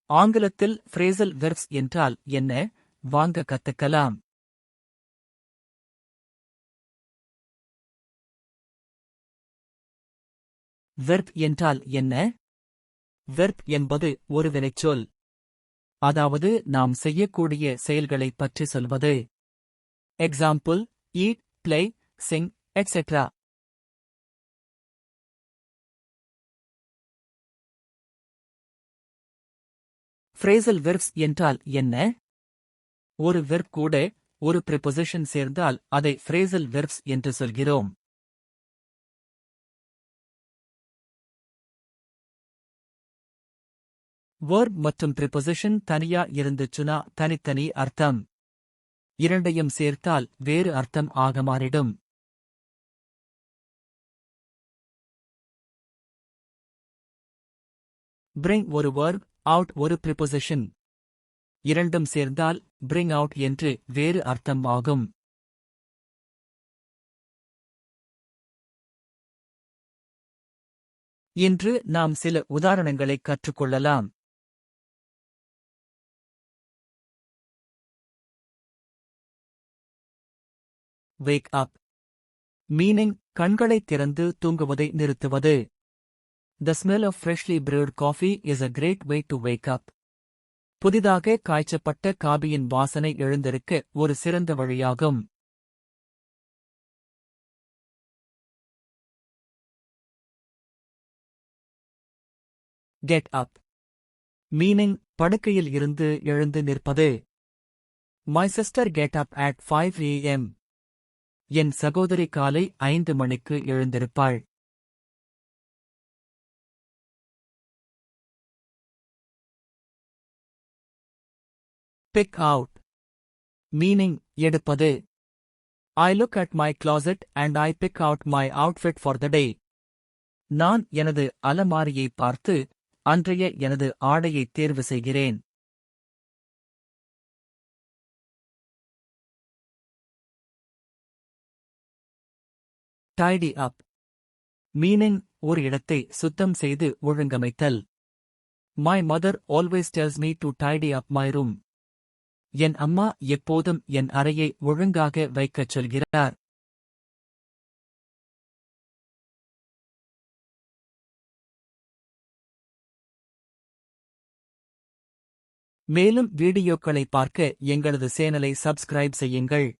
ஆங்கிலத்தில் phrasal verbs என்றால் என்ன? வாங்க கத்துக்கலாம். வெர்ப் என்றால் என்ன? வெர்ப் என்பது ஒரு வினைச்சொல். அதாவது நாம் செய்யக்கூடிய செயல்களைப் பற்றி சொல்வது. Example: eat, play, Singh, etcetera. Phrasal verbs என்றால் என்ன? ஒரு வெர்ப் கூட ஒரு ப்ரிபொசிஷன் சேர்ந்தால் அதை ஃப்ரேசல் வெர்ப்ஸ் என்று சொல்கிறோம். வெர்ப் மற்றும் ப்ரிபொசிஷன் தனியா இருந்துச்சுனா தனித்தனி அர்த்தம். இரண்டையும் சேர்த்தால் வேறு அர்த்தம் ஆக மாறிடும். பிரிங் ஒரு வெர்ப், அவுட் ஒரு ப்ரிபொசிஷன். இரண்டும் சேர்ந்தால் பிரிங் அவுட் என்று வேறு அர்த்தம் ஆகும். இன்று நாம் சில உதாரணங்களைக் கற்றுக்கொள்ளலாம். Wake up. மீனிங் கண்களைத் திறந்து தூங்குவதை நிறுத்துவது. The smell of freshly brewed coffee is a great way to wake up. புதிதாக காய்ச்சப்பட்ட காபியின் வாசனை எழுந்திருக்க ஒரு சிறந்த வழியாகும். Get up. மீனிங் படுக்கையில் இருந்து எழுந்து நிற்பது. My sister get up at 5 a.m. என் சகோதரி காலை 5 மணிக்கு எழுந்திருப்பாள். Pick out. மீனிங் எடுப்பது. I look at my closet and I pick out my outfit for the day. நான் எனது அலமாரியை பார்த்து அன்றைய எனது ஆடையை தேர்வு செய்கிறேன். Tidy up. மீனிங் ஒரு இடத்தை சுத்தம் செய்து ஒழுங்கமைத்தல். My mother always tells me to tidy up my room. என் அம்மா எப்போதும் என் அறையை ஒழுங்காக வைக்கச் சொல்கிறார். மேலும் வீடியோக்களை பார்க்க எங்களது சேனலை சப்ஸ்கிரைப் செய்யுங்கள்.